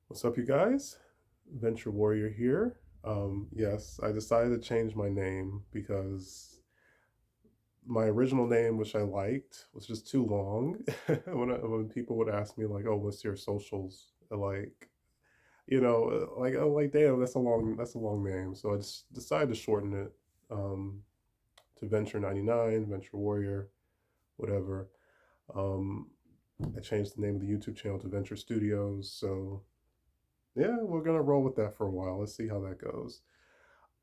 What's up, you guys? Venture Warrior here. Yes, I decided to change my name because my original name, which I liked, was just too long. When people would ask me like, "Oh, what's your socials?" Like, damn, that's a long name. So I just decided to shorten it um, to Venture 99, Venture Warrior, whatever. Um, I changed the name of the YouTube channel to Venture Studios. So yeah, we're gonna roll with that for a while. Let's see how that goes.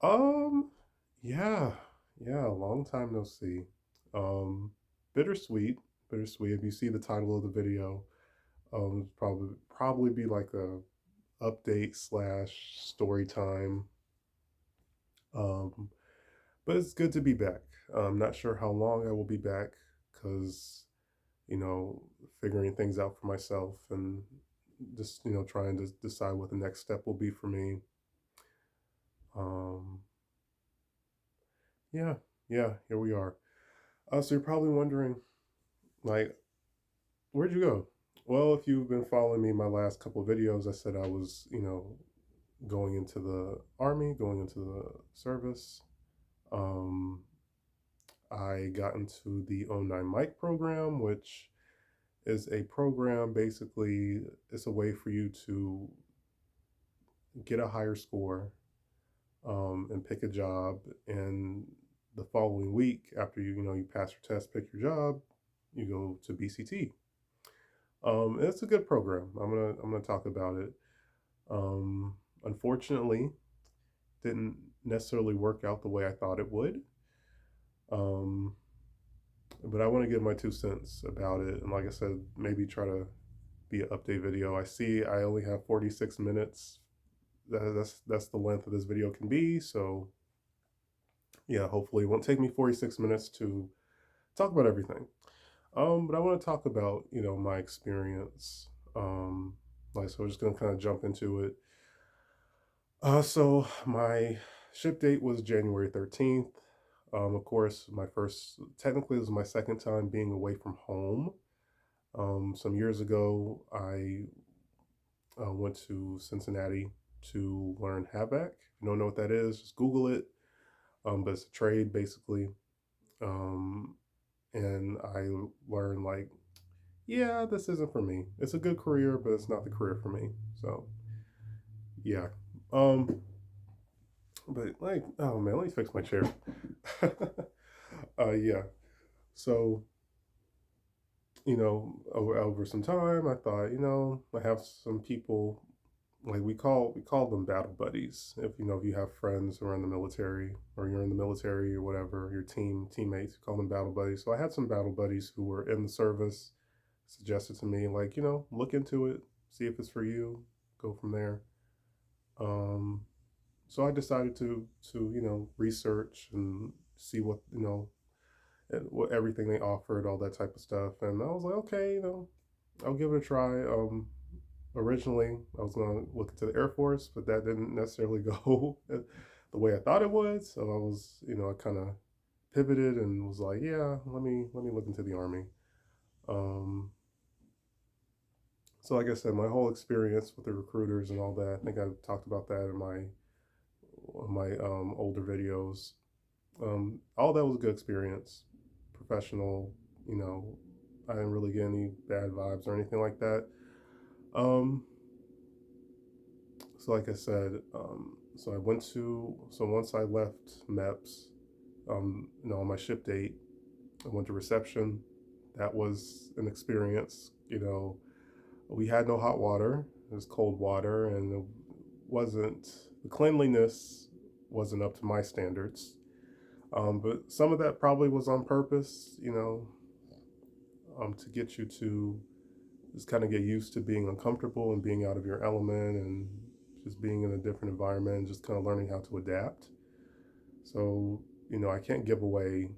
Um, yeah, yeah, long time no see. Um, bittersweet, bittersweet. If you see the title of the video, probably be like a update slash story time. Um, but it's good to be back. I'm not sure how long I will be back because you know figuring things out for myself and just trying to decide what the next step will be for me. Um, yeah, yeah, here we are. So you're probably wondering, like, where'd you go? Well, if you've been following me my last couple of videos, I said I was, going into the army, going into the service. Um, I got into the O9 Mike program, which is a program basically, it's a way for you to get a higher score and pick a job. And the following week, after you pass your test, pick your job, you go to BCT. It's a good program. I'm gonna talk about it. Um, Unfortunately, didn't necessarily work out the way I thought it would. Um, but I want to give my 2 cents about it, and like I said, maybe try to be an update video. I see I only have 46 minutes. That's the length of this video can be. So yeah, hopefully it won't take me 46 minutes to talk about everything. But I want to talk about my experience. So we're just gonna kind of jump into it. So my ship date was January 13th. Of course, technically, this was my second time being away from home. Some years ago, I went to Cincinnati to learn Havac. If you don't know what that is, just Google it. But it's a trade basically. Um, and I learned like, yeah, this isn't for me. It's a good career, but it's not the career for me. So yeah. Um, but like, oh man, let me fix my chair. Yeah. So, over some time, I thought, I have some people like we call them battle buddies. If you have friends who are in the military or you're in the military or whatever, your teammates, you call them battle buddies. So I had some battle buddies who were in the service, suggested to me like, look into it, see if it's for you, go from there. Um, so I decided to research and see what everything they offered, all that type of stuff. And I was like, okay, I'll give it a try. Originally, I was going to look into the Air Force, but that didn't necessarily go the way I thought it would. So I was, I kind of pivoted and was like, yeah, let me look into the Army. Um, so like I said, my whole experience with the recruiters and all that, I think I talked about that in my older videos. All that was a good experience, professional. You know, I didn't really get any bad vibes or anything like that. Um, so like I said, so once I left MEPS, on my ship date, I went to reception. That was an experience. We had no hot water. It was cold water, and wasn't the cleanliness wasn't up to my standards. But some of that probably was on purpose, to get you to just kind of get used to being uncomfortable and being out of your element and just being in a different environment and just kind of learning how to adapt. So, I can't give away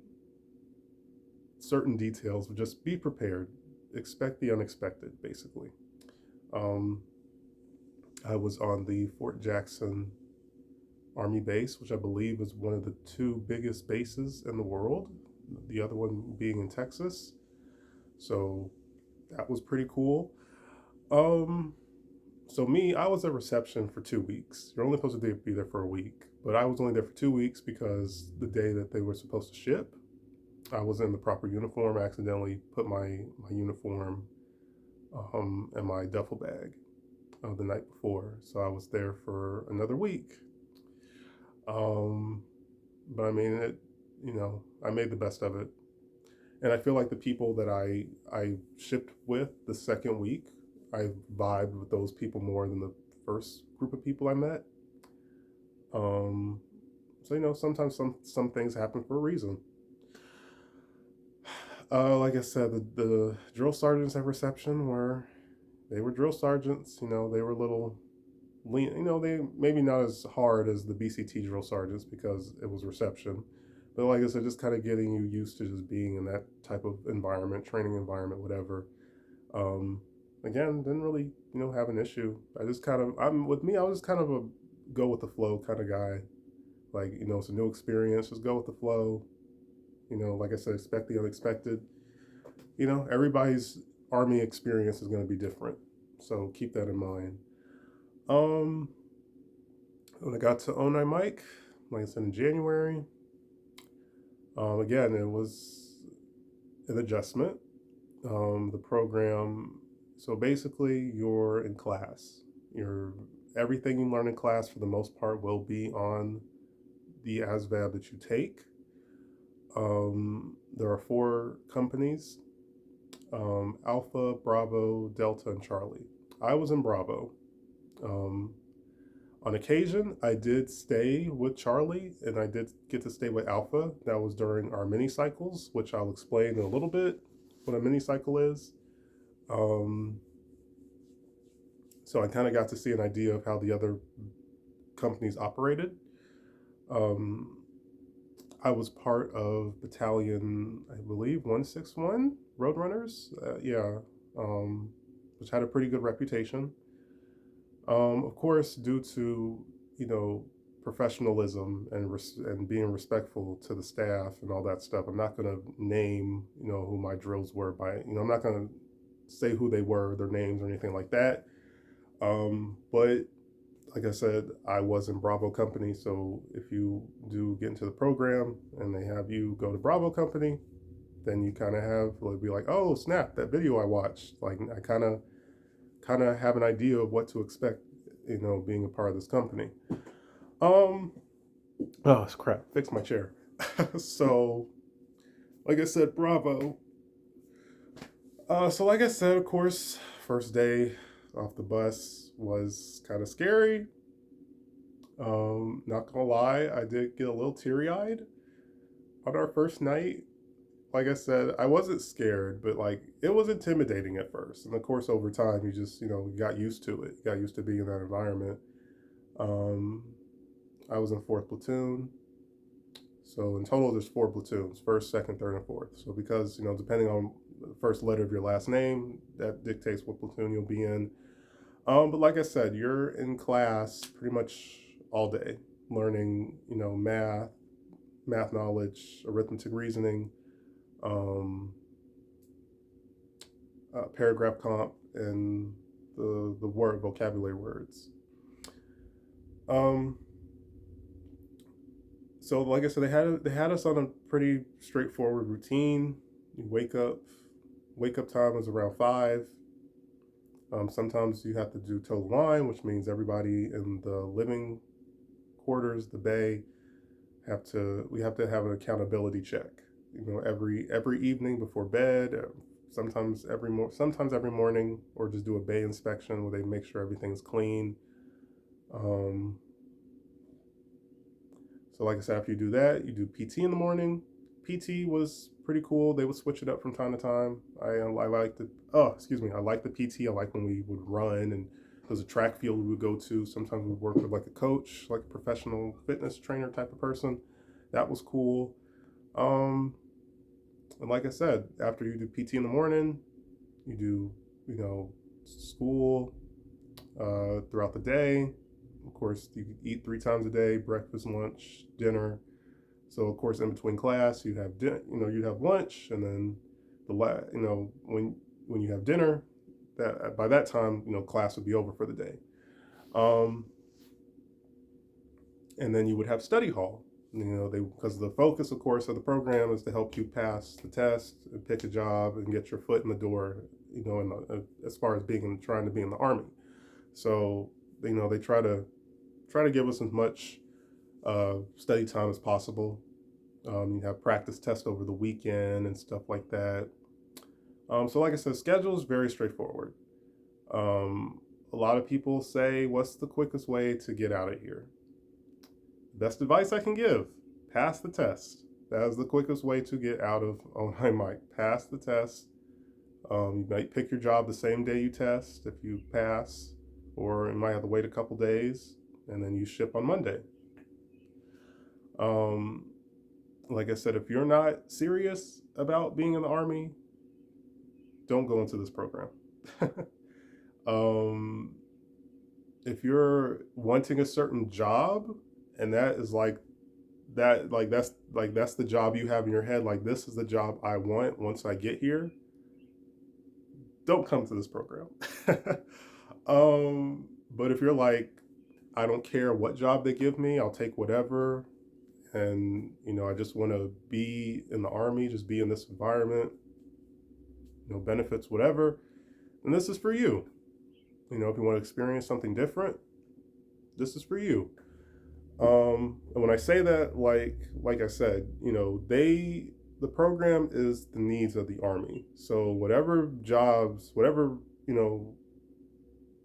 certain details, but just be prepared. Expect the unexpected, basically. Um, I was on the Fort Jackson Army base, which I believe is one of the two biggest bases in the world, the other one being in Texas. So that was pretty cool. Um, So me, I was at reception for 2 weeks. You're only supposed to be there for a week, but I was only there for 2 weeks because the day that they were supposed to ship, I was in the proper uniform. I accidentally put my uniform in my duffel bag the night before, so I was there for another week. Um, but I mean, I made the best of it, and I feel like the people that I shipped with the second week, I vibed with those people more than the first group of people I met. Um, so sometimes some things happen for a reason. Like I said, the drill sergeants at reception were drill sergeants. They were a little lean. They maybe not as hard as the BCT drill sergeants because it was reception. But like I said, just kind of getting you used to just being in that type of environment, training environment, whatever. Um, Again, didn't really have an issue. I just kind of I'm with me. I was just kind of a go with the flow kind of guy. Like it's a new experience. Just go with the flow. Like I said, expect the unexpected. Everybody's army experience is going to be different, so keep that in mind. Um, when I got to Onai Mike, like I said in January, again it was an adjustment. The program, so basically you're in class. You're Everything you learn in class for the most part will be on the ASVAB that you take. There are 4 companies: Alpha, Bravo, Delta, and Charlie. I was in Bravo. Um, on occasion, I did stay with Charlie, and I did get to stay with Alpha. That was during our mini cycles, which I'll explain in a little bit what a mini cycle is. Um, so I kind of got to see an idea of how the other companies operated. Um, I was part of Battalion, I believe, 161 Roadrunners. Yeah, which had a pretty good reputation. Of course, due to you know professionalism and being respectful to the staff and all that stuff, I'm not going to name who my drills were by I'm not going to say who they were, their names or anything like that. But like I said, I was in Bravo Company, so if you do get into the program and they have you go to Bravo Company, then you kind of have it'll be like, oh snap, that video I watched. Like I kind of have an idea of what to expect, being a part of this company. Um, oh it's crap, fix my chair. So, like I said, Bravo. So like I said, of course, first day off the bus was kind of scary. Not gonna lie, I did get a little teary eyed on our first night. Like I said, I wasn't scared, but like it was intimidating at first. And of course, over time, you just got used to it. You got used to being in that environment. Um, I was in 4th platoon, so in total, there's 4 platoons: first, second, third, and fourth. So because depending on the first letter of your last name, that dictates what platoon you'll be in. But like I said, you're in class pretty much all day, learning math knowledge, arithmetic, reasoning, um, paragraph comp, and the word vocabulary words. Um, so like I said, they had us on a pretty straightforward routine. You wake up time is around 5. Sometimes you have to do total line, which means everybody in the living quarters, the bay, we have to have an accountability check. Every evening before bed, sometimes every morning, or just do a bay inspection where they make sure everything's clean. Um, so like I said, after you do that, you do PT in the morning. PT was pretty cool. They would switch it up from time to time. I like the I like the PT. I like when we would run, and there's a track field we would go to. Sometimes we would work with like a coach, like a professional fitness trainer type of person. That was cool. Um, and like I said, after you do PT in the morning, you do school throughout the day. Of course, you eat 3 times a day: breakfast, lunch, dinner. So of course, in between class, you'd have lunch, and then when you have dinner, that by that time, class would be over for the day. Um, and then you would have study hall. Because the focus, of course, of the program is to help you pass the test and pick a job and get your foot in the door. As far as trying to be in the Army. So they try to give us as much study time as possible. You have practice tests over the weekend and stuff like that. So like I said, schedule is very straightforward. A lot of people say, what's the quickest way to get out of here? Best advice I can give, pass the test. That is the quickest way to get out of online mic. Pass the test. You might pick your job the same day you test if you pass, or you might have to wait a couple days and then you ship on Monday. Like I said, if you're not serious about being in the Army, don't go into this program. If you're wanting a certain job and that is that's the job you have in your head, like this is the job I want once I get here, don't come to this program. But if you're like, I don't care what job they give me, I'll take whatever, and I just want to be in the Army, just be in this environment, benefits, whatever, then this is for you. If you want to experience something different, this is for you. And when I say that, like I said, the program is the needs of the Army. So whatever jobs, whatever,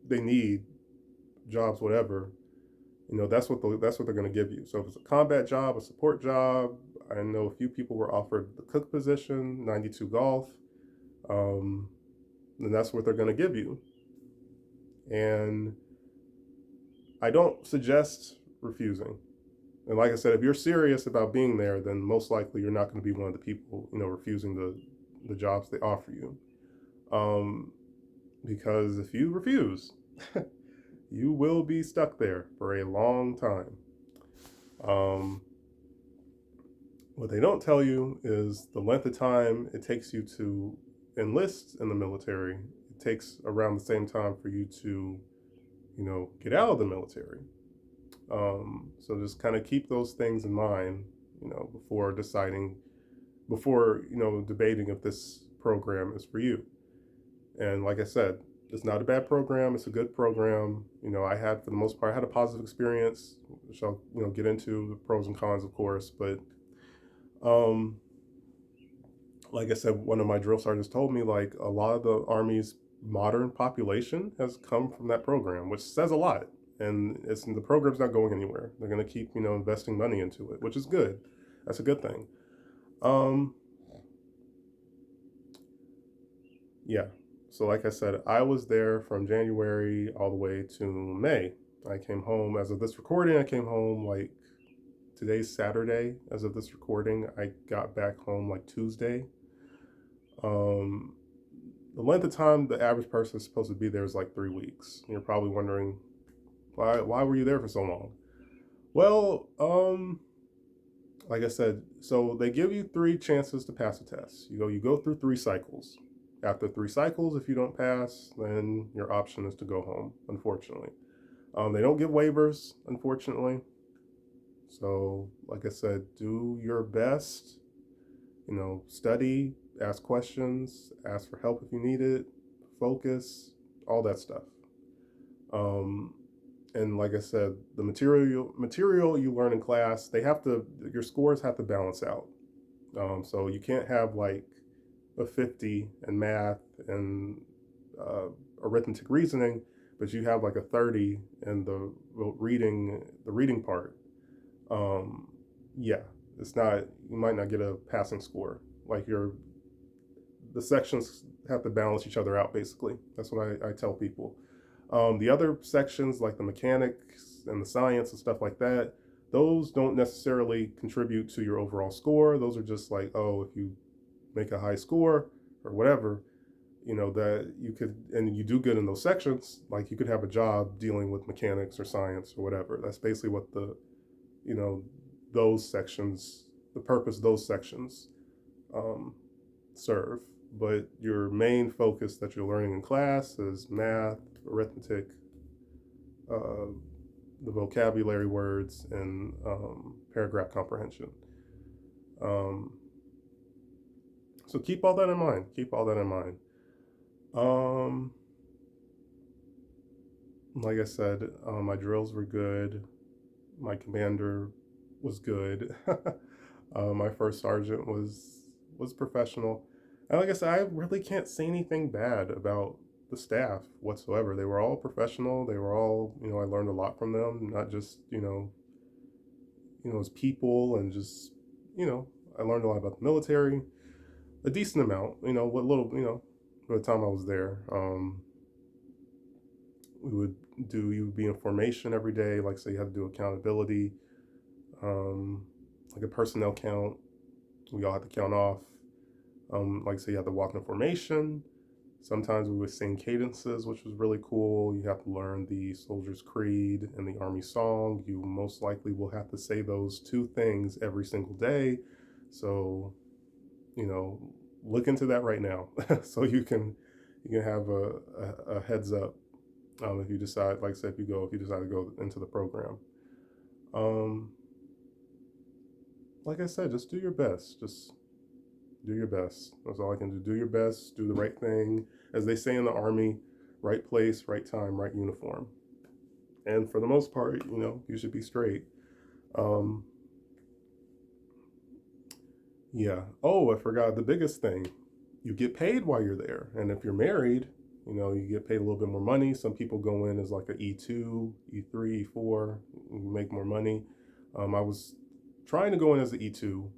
they need, jobs, whatever, that's what they're going to give you. So if it's a combat job, a support job, I know a few people were offered the cook position, 92 Golf, then that's what they're going to give you. And I don't suggest refusing. And like I said, if you're serious about being there, then most likely you're not going to be one of the people, refusing the jobs they offer you. Because if you refuse, you will be stuck there for a long time. What they don't tell you is the length of time it takes you to enlist in the military. It takes around the same time for you to, get out of the military. So just kind of keep those things in mind, before deciding, debating if this program is for you. And like I said, it's not a bad program. It's a good program. For the most part, I had a positive experience, which I'll, get into the pros and cons, of course. But, like I said, one of my drill sergeants told me, like, a lot of the Army's modern population has come from that program, which says a lot. And the program's not going anywhere. They're going to keep, investing money into it, which is good. That's a good thing. Yeah. So like I said, I was there from January all the way to May. I came home, as of this recording, I came home today's Saturday. As of this recording, I got back home Tuesday. The length of time the average person is supposed to be there is 3 weeks. You're probably wondering, why were you there for so long? Well, like I said, so they give you 3 chances to pass a test. You go through 3 cycles. After 3 cycles, if you don't pass, then your option is to go home, unfortunately. They don't give waivers, unfortunately. So, like I said, do your best, study, ask questions, ask for help if you need it, focus, all that stuff. And like I said, the material you learn in class, your scores have to balance out. So you can't have a 50 in math and arithmetic reasoning, but you have a 30 in the reading part. Yeah, it's not, you might not get a passing score. The sections have to balance each other out, basically. That's what I tell people. The other sections, like the mechanics and the science and stuff like that, those don't necessarily contribute to your overall score. Those are just if you make a high score or whatever, that you could, and you do good in those sections, you could have a job dealing with mechanics or science or whatever. That's basically what those sections, the purpose those sections serve. but your main focus that you're learning in class is math, arithmetic, uh, the vocabulary words, and paragraph comprehension. Um, so keep all that in mind. Keep all that in mind. Um, like I said, my drills were good. My commander was good. My first sergeant was professional. And like I said, I really can't say anything bad about the staff whatsoever. They were all professional. They were all, I learned a lot from them, not just, as people and just, you know, I learned a lot about the military, a decent amount, what little, by the time I was there. We would you would be in formation every day, like so you had to do accountability, um, like a personnel count. We all had to count off. Like so you had to walk in formation. Sometimes we would sing cadences, which was really cool. You have to learn the Soldier's Creed and the Army Song. You most likely will have to say those two things every single day. So, you know, look into that right now, so you can have a heads up, if you decide, like I said, if you decide to go into the program. Um, like I said, just do your best. Just do your best. That's all I can do. Do your best. Do the right thing. As they say in the Army, right place, right time, right uniform. And for the most part, you should be straight. Um, yeah. Oh, I forgot the biggest thing. You get paid while you're there. And if you're married, you get paid a little bit more money. Some people go in as like a E2, E3, E4, you make more money. I was trying to go in as an E2,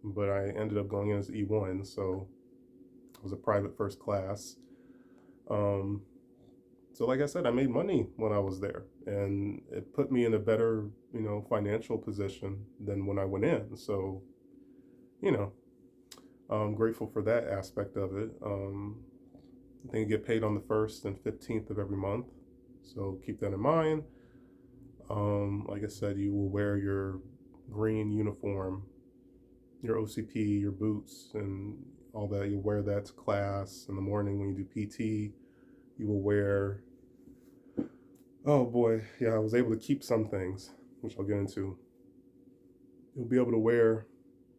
but I ended up going in as E1. So it was a private first class. Um, so like I said, I made money when I was there, and it put me in a better, financial position than when I went in. So, you know, I'm grateful for that aspect of it. I think you get paid on the 1st and 15th of every month. So keep that in mind. Like I said, you will wear your green uniform, your OCP, your boots, and all that. You'll wear that to class in the morning when you do PT. You will wear, oh boy, yeah, I was able to keep some things, which I'll get into. You'll be able to wear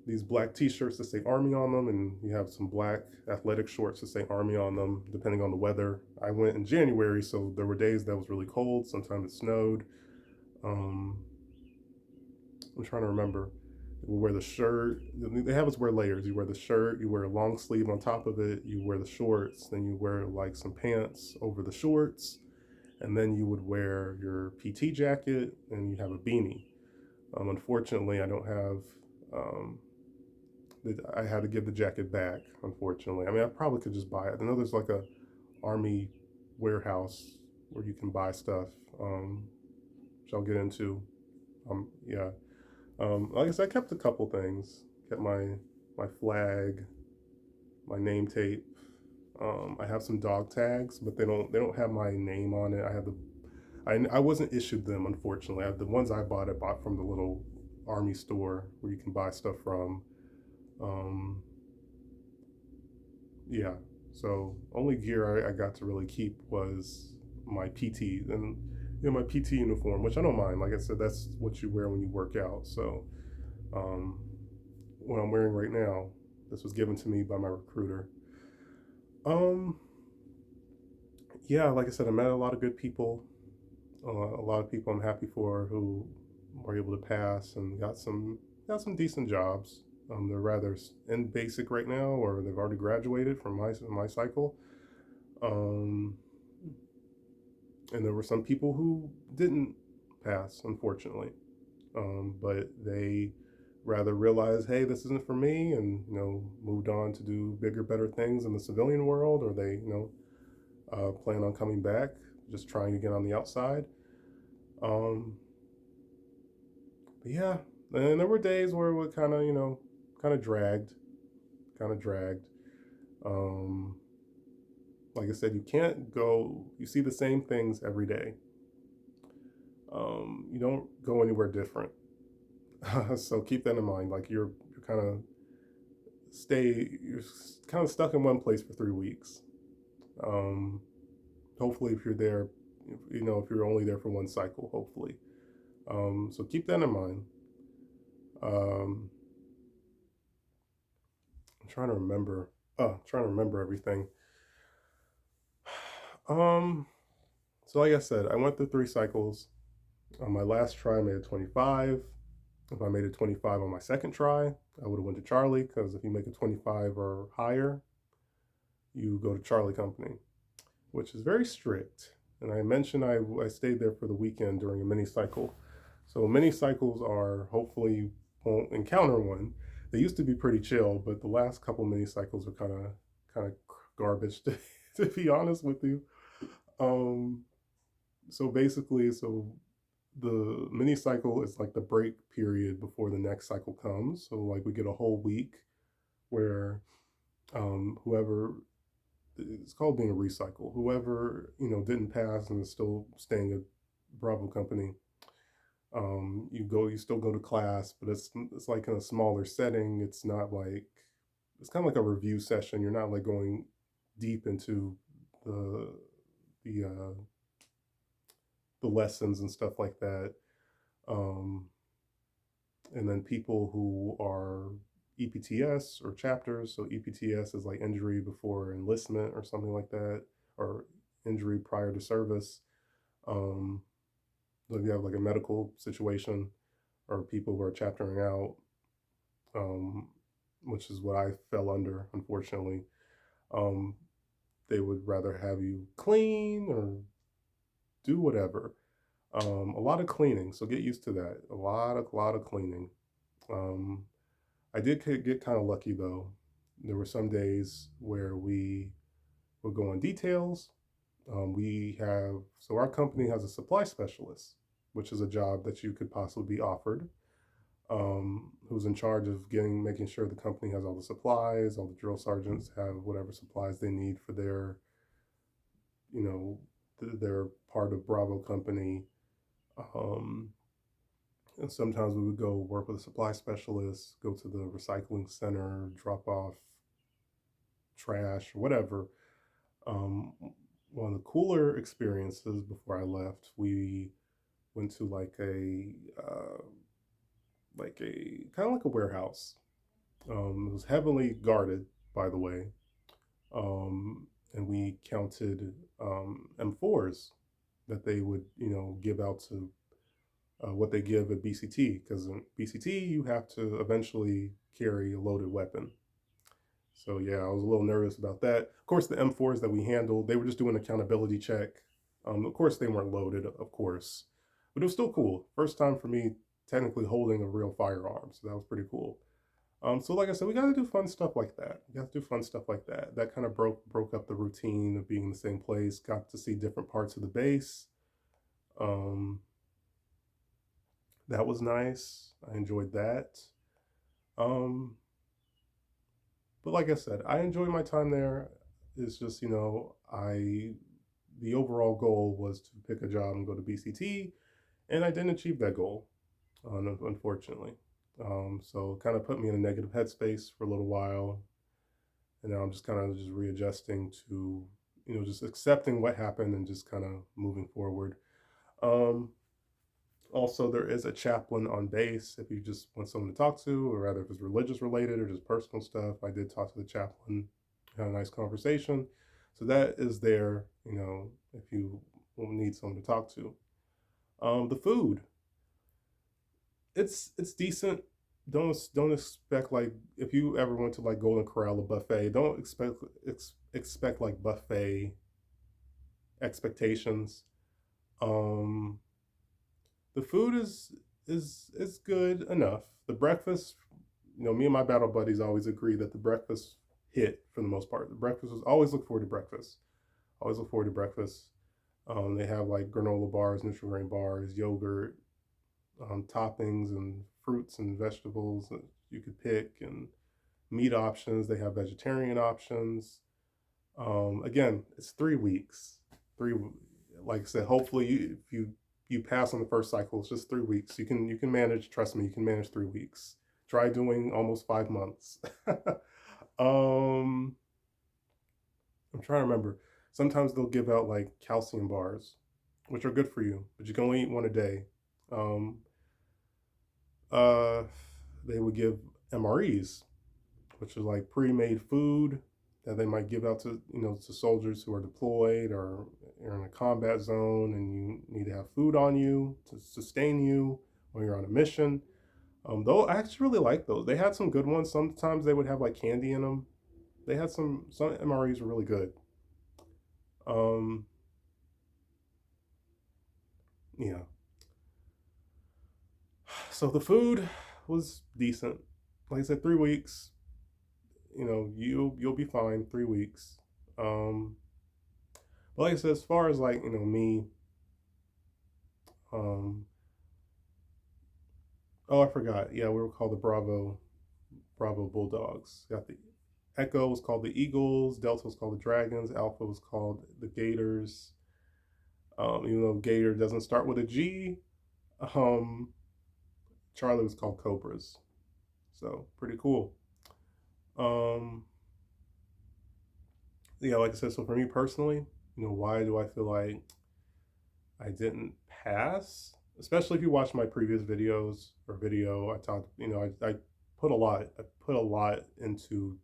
these black t-shirts that say Army on them, and you have some black athletic shorts that say Army on them, depending on the weather. I went in January, so there were days that was really cold. Sometimes it snowed. Um, I'm trying to remember. You wear the shirt. They have us wear layers. You wear the shirt. You wear a long sleeve on top of it. You wear the shorts. Then you wear like some pants over the shorts, and then you would wear your PT jacket, and you have a beanie. Unfortunately, I don't have. Um, I had to give the jacket back. Unfortunately, I mean, I probably could just buy it. I know there's like a army warehouse where you can buy stuff, which I'll get into. Yeah. Like I said, I kept a couple things. Kept my flag, my name tape. I have some dog tags, but they don't have my name on it. I wasn't issued them, unfortunately. The ones I bought from the little army store where you can buy stuff from. Um, yeah, so only gear I got to really keep was my PT and my PT uniform, which I don't mind. Like I said, that's what you wear when you work out. So um, what I'm wearing right now, this was given to me by my recruiter. Um, yeah, like I said, I met a lot of good people. A lot of people I'm happy for who were able to pass and got some decent jobs. They're rather in basic right now, or they've already graduated from my cycle. Um, and there were some people who didn't pass, unfortunately, but they rather realized, hey, this isn't for me, and moved on to do bigger, better things in the civilian world, or they plan on coming back, just trying again on the outside. Um, but yeah, and there were days where it would kind of dragged, kind of dragged. Um, like I said, you can't go. You see the same things every day. You don't go anywhere different. So keep that in mind. Like you're kind of you're kind of stuck in one place for 3 weeks. Um, Hopefully, if you're there, if you're only there for one cycle, hopefully. So keep that in mind. Um, I'm trying to remember. Trying to remember everything. Um, so like I said, I went through 3 cycles. On my last try, I made a 25. If I made a 25 on my second try, I would have went to Charlie, because if you make a 25 or higher, you go to Charlie Company, which is very strict. And I mentioned I stayed there for the weekend during a mini cycle. So mini cycles are, hopefully you won't encounter one. They used to be pretty chill, but the last couple mini cycles are kind of garbage to be honest with you. Um, so basically, the mini cycle is like the break period before the next cycle comes. So like we get a whole week where whoever, it's called being a recycle. Whoever didn't pass and is still staying at Bravo Company, you still go to class, but it's like in a smaller setting. It's not like, it's kind of like a review session. You're not like going deep into the the uh, the lessons and stuff like that. Um, and then people who are EPTS or chapters. So EPTS is like injury before enlistment or something like that, or injury prior to service. Um, so if you have like a medical situation, or people who are chaptering out, um, which is what I fell under, unfortunately. Um, they would rather have you clean or do whatever. A lot of cleaning, so get used to that. A lot of cleaning. Um, I did get kind of lucky though. There were some days where we would go on details. Our company has a supply specialist, which is a job that you could possibly be offered. Who's in charge of making sure the company has all the supplies, all the drill sergeants have whatever supplies they need for you know, their part of Bravo Company. Um, and sometimes we would go work with a supply specialist, go to the recycling center, drop off trash, whatever. Um, One of the cooler experiences before I left, we went to like a kind of like a warehouse. It was heavily guarded, by the way, and we counted M4s that they would, give out to what they give at BCT, because in BCT you have to eventually carry a loaded weapon. So yeah, I was a little nervous about that. Of course, the M4s that we handled, they were just doing an accountability check. Of course, they weren't loaded, of course, but it was still cool. First time for me technically holding a real firearm, so that was pretty cool. So like I said, we got to do fun stuff like that. We got to do fun stuff like that. That kind of broke up the routine of being in the same place. Got to see different parts of the base. Um, that was nice. I enjoyed that. Um, but like I said, I enjoyed my time there. It's just I the overall goal was to pick a job and go to BCT, and I didn't achieve that goal, unfortunately. So it kind of put me in a negative headspace for a little while, and now I'm just kind of just readjusting to just accepting what happened and just kind of moving forward. Um, Also, there is a chaplain on base if you just want someone to talk to, or rather if it's religious related or just personal stuff. I did talk to the chaplain, had a nice conversation. So that is there, if you need someone to talk to. The food, it's decent. Don't expect, like, if you ever went to like Golden Corral or buffet, don't expect like buffet expectations. Um, the food is good enough. The breakfast, me and my battle buddies always agree that the breakfast hit for the most part. The breakfast was always look forward to breakfast. Always look forward to breakfast. They have like granola bars, Nutri-Grain bars, yogurt, toppings, and fruits and vegetables that you could pick, and meat options. They have vegetarian options. Again, it's 3 weeks. Three, like I said, hopefully if you pass on the first cycle, it's just 3 weeks. You can manage. Trust me, you can manage 3 weeks. Try doing almost 5 months. Um, I'm trying to remember. Sometimes they'll give out like calcium bars, which are good for you, but you can only eat one a day. Um, uh, they would give MREs, which is like pre-made food that they might give out to to soldiers who are deployed or you're in a combat zone and you need to have food on you to sustain you when you're on a mission. Though I actually really like those. They had some good ones. Sometimes they would have like candy in them. They had some MREs were really good. Um, yeah. So the food was decent. Like I said, 3 weeks. You'll be fine. 3 weeks. Um, but like I said, as far as like me, um, oh I forgot. Yeah, we were called the Bravo Bulldogs. Got the Echo was called the Eagles. Delta was called the Dragons. Alpha was called the Gators. Even though Gator doesn't start with a G, um, Charlie was called Cobras. So pretty cool. Um, yeah, like I said, so for me personally, why do I feel like I didn't pass? Especially if you watch my previous videos or video, I talked, I put a lot into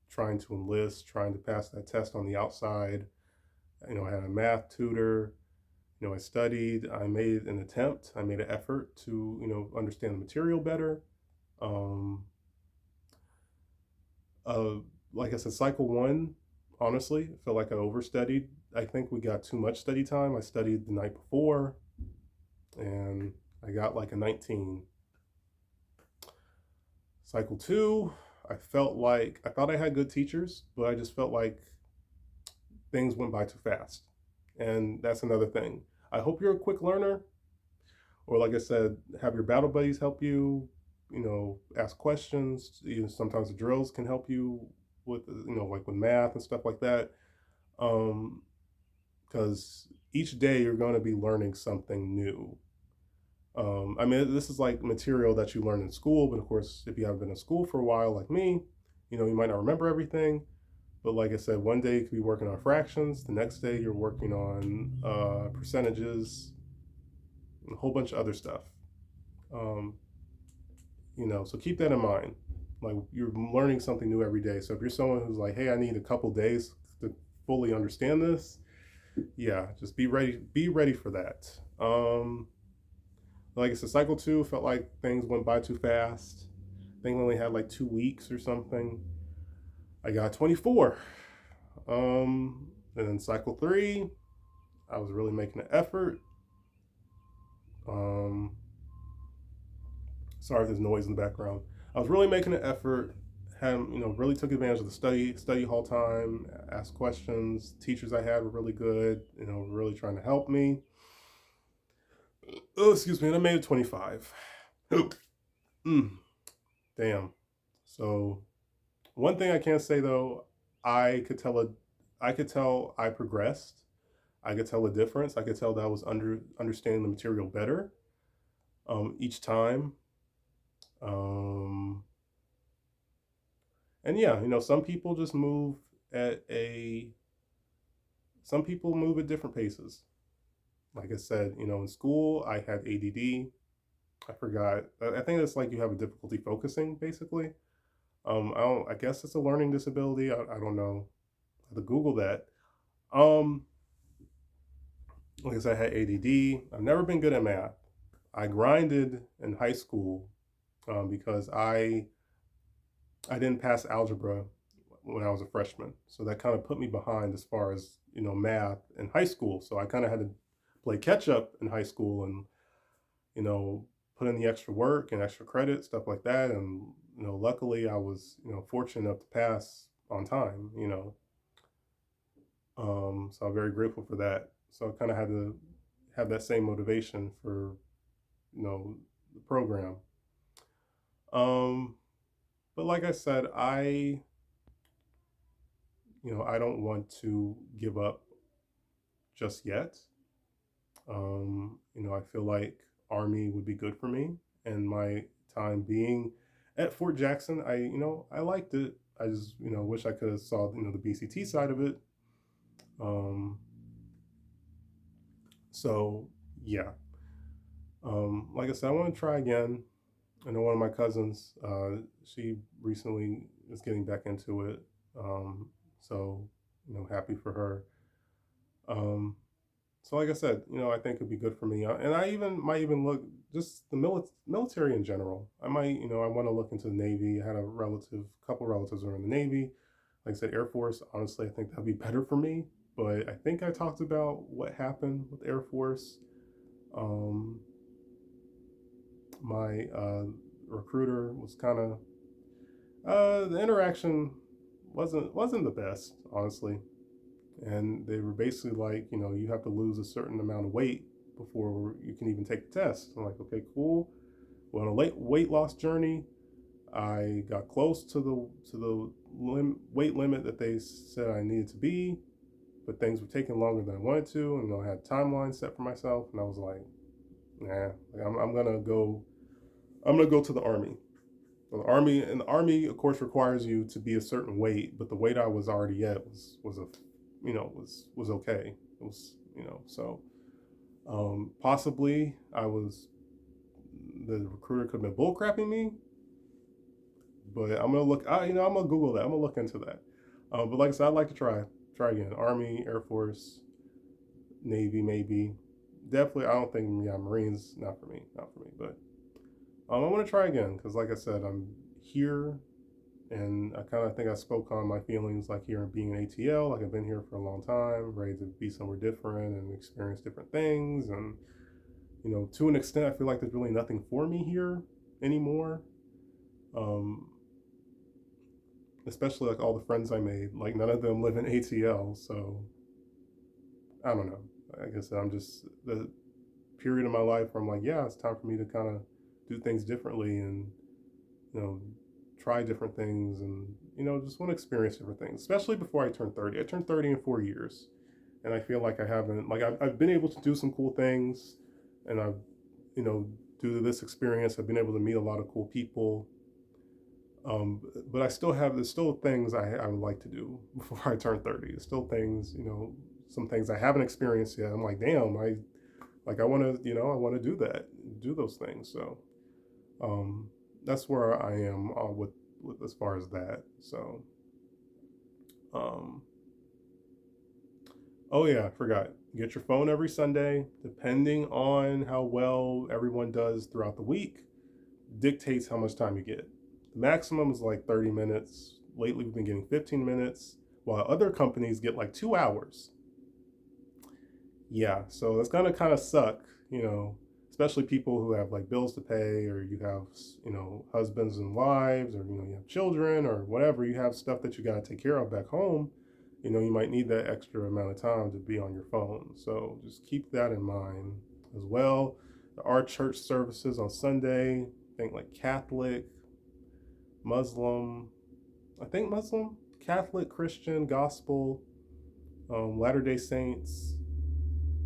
trying to enlist, trying to pass that test on the outside. I had a math tutor. I studied. I made an attempt. I made an effort to, understand the material better. Um, uh, like I said, cycle one, honestly, I felt like I overstudied. I think we got too much study time. I studied the night before and I got like a 19. Cycle two, I thought I had good teachers, but I just felt like things went by too fast. And that's another thing. I hope you're a quick learner, or like I said, have your battle buddies help you, ask questions. Sometimes the drills can help you with, like with math and stuff like that. Um, because each day you're going to be learning something new. I mean, this is like material that you learn in school, but of course, if you haven't been in school for a while, like me, you might not remember everything. But like I said, one day you could be working on fractions, the next day you're working on percentages, and a whole bunch of other stuff. Um, so keep that in mind. Like you're learning something new every day. So if you're someone who's like, hey, I need a couple days to fully understand this, yeah, just be ready. Be ready for that. Like I said, cycle two felt like things went by too fast. I think we only had like 2 weeks or something. I got 24. And then cycle three, I was really making an effort. Um, Sorry if there's noise in the background. I was really making an effort. Had really took advantage of the study hall time. Asked questions. Teachers I had were really good. Really trying to help me. Oh, excuse me. And I made it 25. Mm, damn. So one thing I can't say though, I could tell a, I could tell I progressed. I could tell a difference. I could tell that I was understanding the material better each time. Um, and yeah, some people just move at a, some people move at different paces. Like I said, in school I had ADD. I forgot. I think it's like you have a difficulty focusing, basically. I don't. I guess it's a learning disability. I don't know. I have to Google that. Um, like I said, I had ADD. I've never been good at math. I grinded in high school because I didn't pass algebra when I was a freshman, so that kind of put me behind as far as math in high school. So I kind of had to play catch up in high school and you know put in the extra work and extra credit stuff like that. And luckily I was fortunate enough to pass on time. So I'm very grateful for that. So I kind of had to have that same motivation for the program. Um, but like I said, I don't want to give up just yet. I feel like Army would be good for me, and my time being at Fort Jackson, I liked it. I just, wish I could have saw, the BCT side of it. Um, so yeah. Like I said, I want to try again. I know one of my cousins, she recently is getting back into it. Um, so, happy for her. Um, so like I said, I think it'd be good for me. And I even might even look just the military in general. I might, I want to look into the Navy. I had couple relatives who are in the Navy. Like I said, Air Force, honestly, I think that'd be better for me. But I think I talked about what happened with Air Force. Um, my recruiter was kind of the interaction wasn't the best, honestly. And they were basically like, you have to lose a certain amount of weight before you can even take the test. I'm like, okay, cool. Well, on a late weight loss journey, I got close to the weight limit that they said I needed to be, but things were taking longer than I wanted to, and I had timelines set for myself, and I was like, nah, I'm gonna go. I'm gonna go to the Army. The Army, of course, requires you to be a certain weight, but the weight I was already at was a, was okay. It was, so possibly the recruiter could have been bullcrapping me, but I'm gonna look. I'm gonna Google that. I'm gonna look into that. But like I said, I'd like to try again. Army, Air Force, Navy, maybe. Definitely, I don't think Marines, not for me, But I want to try again because, like I said, I'm here, and I kind of think I spoke on my feelings like here being an ATL. Like I've been here for a long time, ready to be somewhere different and experience different things. And to an extent, I feel like there's really nothing for me here anymore. Um, Especially like all the friends I made, like none of them live in ATL. So I don't know. I guess I'm just the period of my life where I'm like, yeah, it's time for me to kind of do things differently and you know try different things and just want to experience different things, especially before I turn 30. I turned 30 in 4 years, and I feel like I haven't like I've been able to do some cool things, and I've you know due to this experience I've been able to meet a lot of cool people. But there's still things I would like to do before I turn 30. There's still things, some things I haven't experienced yet. I'm like, damn, I want to, I want to do those things. So um, that's where I am with as far as that. So, um, oh yeah, I forgot. Get your phone every Sunday. Depending on how well everyone does throughout the week, dictates how much time you get. The maximum is like 30 minutes. Lately, we've been getting 15 minutes, while other companies get like 2 hours. Yeah, so it's gonna kind of suck, especially people who have like bills to pay, or you have, husbands and wives, or, you have children, or whatever. You have stuff that you gotta take care of back home. You might need that extra amount of time to be on your phone. So just keep that in mind as well. There are church services on Sunday, I think like Catholic, Muslim, Catholic, Christian, Gospel, Latter Day Saints.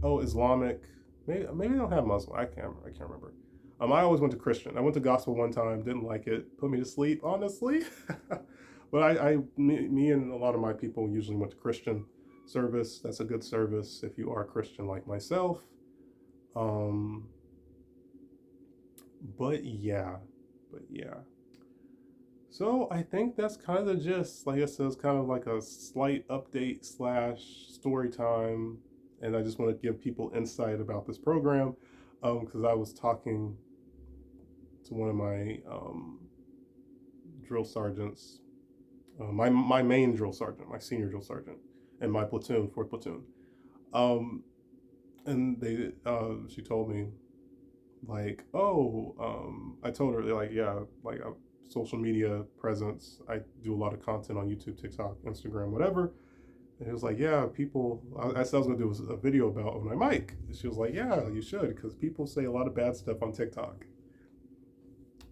Oh, Islamic. Maybe they don't have Muslim. I can't remember. I always went to Christian. I went to Gospel one time, didn't like it, put me to sleep, honestly. But me and a lot of my people usually went to Christian service. That's a good service if you are a Christian like myself. Um, but yeah, but yeah. So I think that's kind of the gist. Like I said, it's kind of like a slight update slash story time, and I just want to give people insight about this program because I was talking to one of my drill sergeants, my main drill sergeant, my senior drill sergeant, and my platoon, fourth platoon, um, and she told me like, oh, I told her like, yeah, like social media presence. I do a lot of content on YouTube, TikTok, Instagram, whatever. And it was like, yeah, people. I said I was gonna do a video about my mic. And she was like, yeah, you should, because people say a lot of bad stuff on TikTok.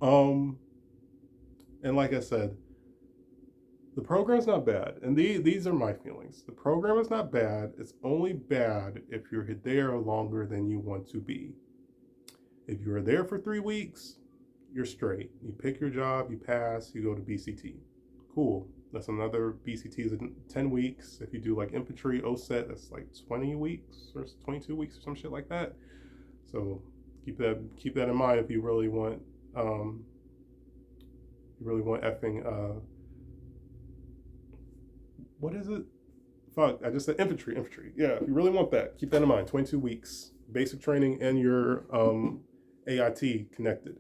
Um, and like I said, the program's not bad, and these are my feelings. The program is not bad. It's only bad if you're there longer than you want to be. If you're there for 3 weeks, you're straight. You pick your job, you pass, you go to BCT. Cool. That's another BCT is 10 weeks. If you do like infantry OSET, that's like 20 weeks or 22 weeks or some shit like that. So keep that in mind if you really want effing what is it? Fuck, I just said infantry. Yeah, if you really want that, keep that in mind. 22 weeks, basic training, and your AIT connected.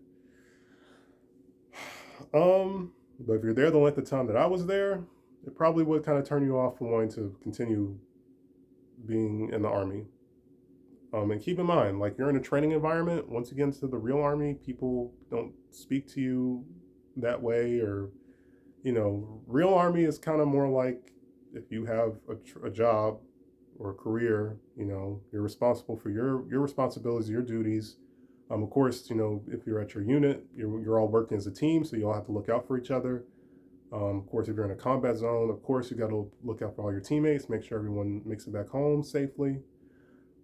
But if you're there the length of time that I was there, it probably would kind of turn you off from wanting to continue being in the Army. And keep in mind, like, you're in a training environment. Once you get into the real Army, people don't speak to you that way, or, real Army is kind of more like if you have a job or a career, you're responsible for your responsibilities, your duties. Of course, if you're at your unit, you're all working as a team, so you all have to look out for each other. Of course, if you're in a combat zone, of course, you got to look out for all your teammates, make sure everyone makes it back home safely.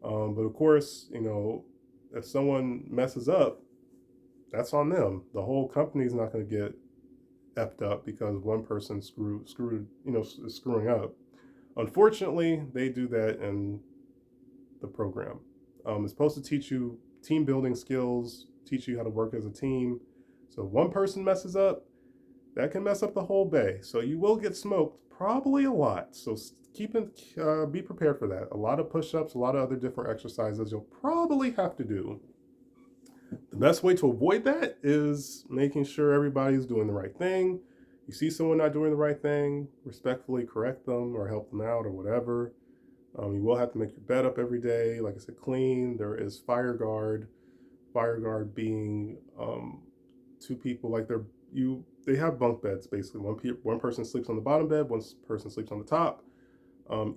But of course, if someone messes up, that's on them. The whole company's not going to get effed up because one person is screwing up. Unfortunately, they do that in the program. It's supposed to teach you team building skills, teach you how to work as a team. So if one person messes up, that can mess up the whole bay. So you will get smoked, probably a lot. So be prepared for that. A lot of push-ups, a lot of other different exercises you'll probably have to do. The best way to avoid that is making sure everybody's doing the right thing. You see someone not doing the right thing, respectfully correct them or help them out or whatever. You will have to make your bed up every day. Like I said, clean. There is fire guard. Fire guard being two people, like they have bunk beds basically. One person sleeps on the bottom bed, one person sleeps on the top.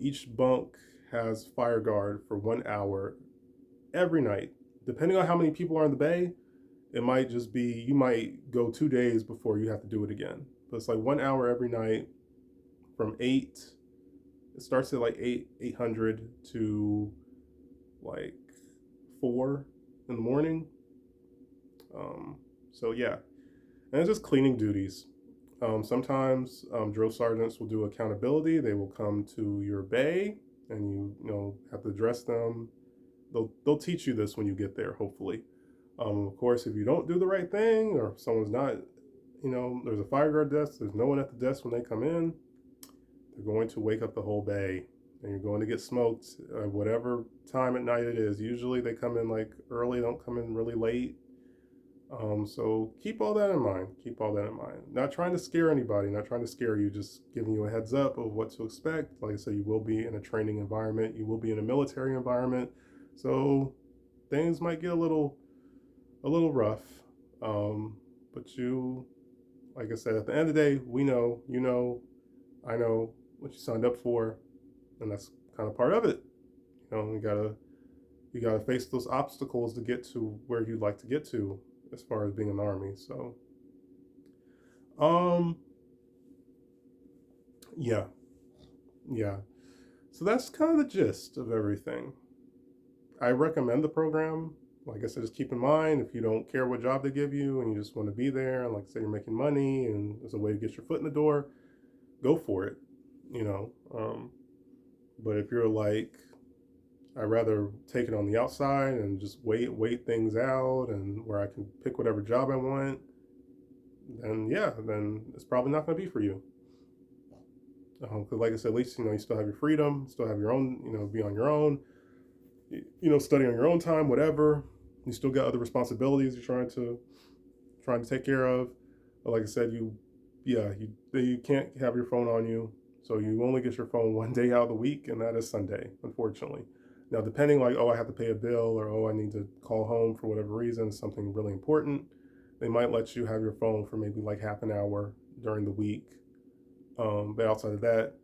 Each bunk has fire guard for 1 hour every night. Depending on how many people are in the bay, it might just be, you might go 2 days before you have to do it again. But it's like 1 hour every night from 8. It starts at like 800 to like 4 in the morning. So yeah, and it's just cleaning duties. Sometimes drill sergeants will do accountability. They will come to your bay, and you have to address them. They'll teach you this when you get there, hopefully. Of course, if you don't do the right thing, or if someone's not, there's a fire guard desk. There's no one at the desk when they come in. They're going to wake up the whole bay, and you're going to get smoked whatever time at night it is. Usually they come in like early, don't come in really late. So keep all that in mind. Keep all that in mind. Not trying to scare anybody, not trying to scare you, just giving you a heads up of what to expect. Like I said, you will be in a training environment. You will be in a military environment. So things might get a little rough. But like I said, at the end of the day, we know, I know what you signed up for, and that's kind of part of it. You gotta face those obstacles to get to where you'd like to get to as far as being in the Army. So, yeah. So that's kind of the gist of everything. I recommend the program. Like I said, just keep in mind, if you don't care what job they give you and you just want to be there, and like I said, you're making money and there's a way to get your foot in the door, go for it. But if you're like, I'd rather take it on the outside and just wait things out, and where I can pick whatever job I want, then it's probably not going to be for you. Because like I said, at least, you still have your freedom, still have your own, be on your own, study on your own time, whatever. You still got other responsibilities you're trying to take care of. But like I said, you can't have your phone on you. So you only get your phone one day out of the week, and that is Sunday, unfortunately. Now, depending, like, I have to pay a bill, or I need to call home for whatever reason, something really important, they might let you have your phone for maybe like half an hour during the week. But outside of that,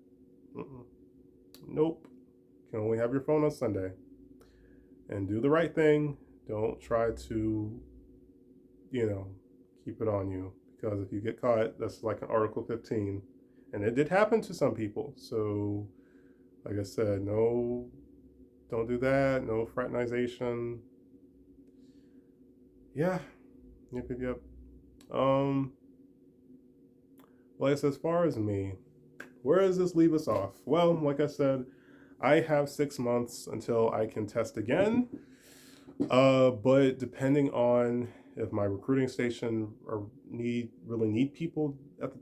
nope. You can only have your phone on Sunday. And do the right thing. Don't try to, keep it on you. Because if you get caught, that's like an Article 15. And it did happen to some people. So, like I said, no, don't do that. No fraternization. Yeah. Yep. Like I said, as far as me, where does this leave us off? Well, like I said, I have 6 months until I can test again. But depending on if my recruiting station or really need people at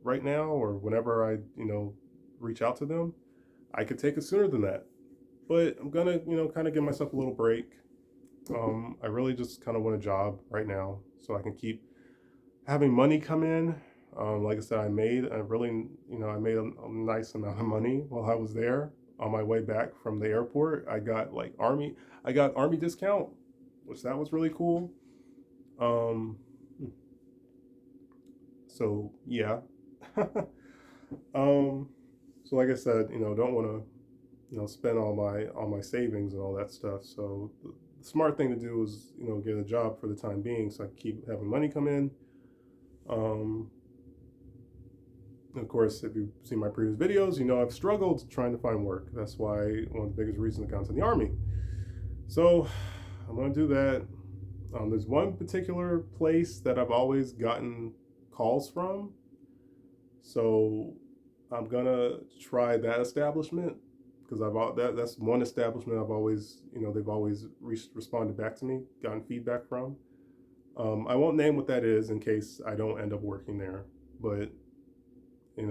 right now or whenever I reach out to them, I could take it sooner than that. But I'm gonna kind of give myself a little break. I really just kind of want a job right now so I can keep having money come in. Like I said, I made a nice amount of money while I was there. On my way back from the airport, I got army discount, which that was really cool. Um, so yeah. um, so like I said, don't want to spend all my savings and all that stuff. So the smart thing to do is get a job for the time being, so I can keep having money come in. Um, of course, if you've seen my previous videos, I've struggled trying to find work. That's why one of the biggest reasons I got into the army. So I'm going to do that. There's one particular place that I've always gotten calls from. So I'm going to try that establishment because that's one establishment I've always, they've always responded back to me, gotten feedback from. I won't name what that is in case I don't end up working there, but in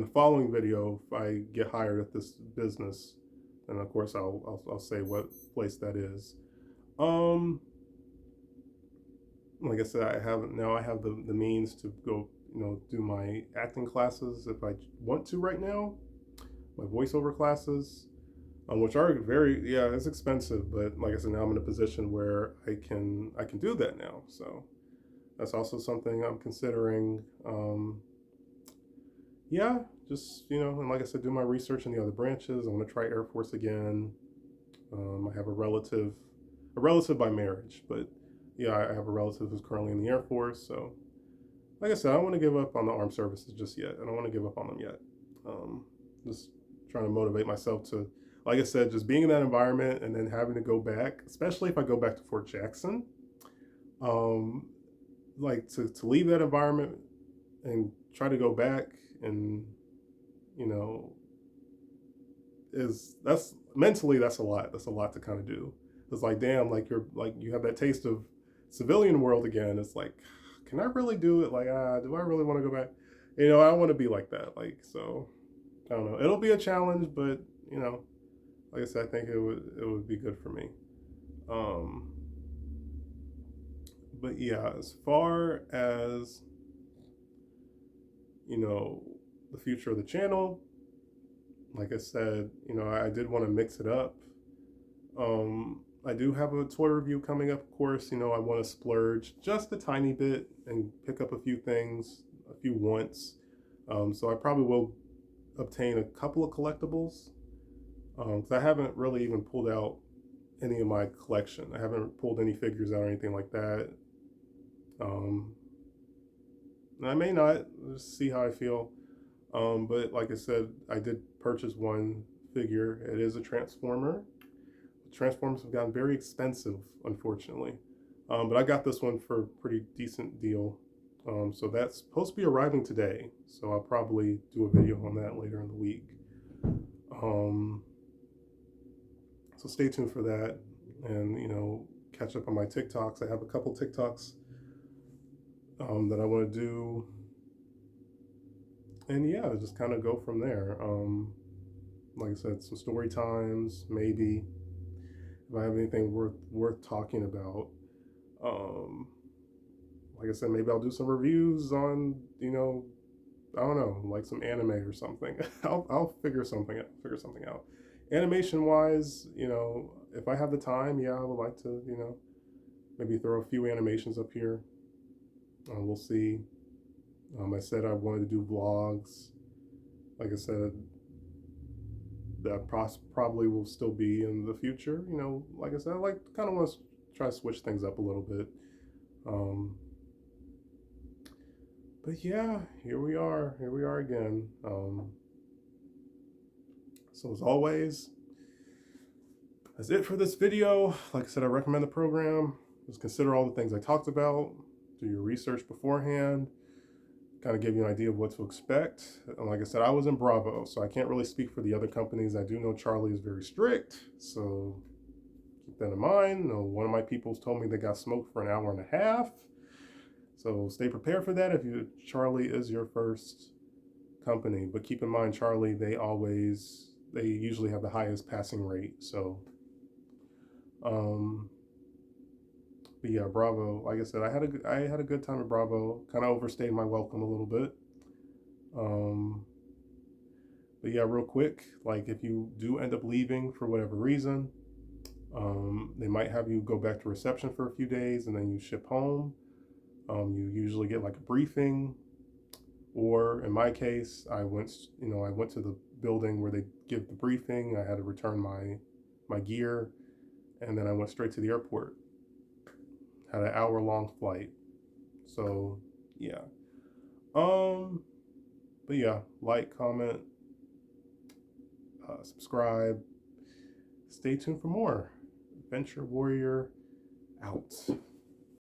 the following video, if I get hired at this business, then of course I'll say what place that is. Like I said, I have the means to go do my acting classes if I want to right now, my voiceover classes, which are it's expensive, but like I said, now I'm in a position where I can do that now. So that's also something I'm considering. Yeah, just and like I said, do my research in the other branches. I want to try Air Force again. I have a relative by marriage, but yeah, I have a relative who's currently in the Air Force. So, like I said, I don't want to give up on the armed services just yet. I don't want to give up on them yet. Just trying to motivate myself to, like I said, just being in that environment and then having to go back, especially if I go back to Fort Jackson. Like to leave that environment and try to go back and that's mentally that's a lot to kind of do. It's like, damn, like you have that taste of civilian world again. It's like, can I really do it? Like, do I really want to go back? I don't want to be like that. Like, so I don't know, it'll be a challenge, but like I said, I think it would be good for me. But yeah, as far as the future of the channel, like I said, I did want to mix it up. I do have a toy review coming up, of course. I want to splurge just a tiny bit and pick up a few things, a few wants. So I probably will obtain a couple of collectibles. Because I haven't really even pulled out any of my collection. I haven't pulled any figures out or anything like that. I may not, just see how I feel. But like I said, I did purchase one figure. It is a Transformer. Transformers have gotten very expensive, unfortunately. But I got this one for a pretty decent deal. So that's supposed to be arriving today. So I'll probably do a video on that later in the week. So stay tuned for that, and catch up on my TikToks. I have a couple TikToks that I want to do, and yeah, just kind of go from there. Like I said, some story times, maybe if I have anything worth talking about. Like I said, maybe I'll do some reviews on I don't know, like some anime or something. I'll figure something out. Animation wise, if I have the time, yeah, I would like to maybe throw a few animations up here. We'll see. I said I wanted to do vlogs. Like I said, that probably will still be in the future. Like I said, I kind of want to try to switch things up a little bit. But yeah, here we are again. So as always, that's it for this video. Like I said, I recommend the program. Just consider all the things I talked about. Do your research beforehand. kind of give you an idea of what to expect. And like I said, I was in Bravo, so I can't really speak for the other companies. I do know Charlie is very strict, so keep that in mind. One of my peoples told me they got smoked for an hour and a half. So stay prepared for that if Charlie is your first company. But keep in mind, Charlie, they usually have the highest passing rate. So, but yeah, Bravo. Like I said, I had a good time at Bravo. Kind of overstayed my welcome a little bit. But yeah, real quick, like if you do end up leaving for whatever reason, they might have you go back to reception for a few days and then you ship home. You usually get like a briefing, or in my case, I went to the building where they give the briefing. I had to return my gear, and then I went straight to the airport. Had an hour-long flight. So yeah. But yeah, like, comment, subscribe. Stay tuned for more. Adventure Warrior out.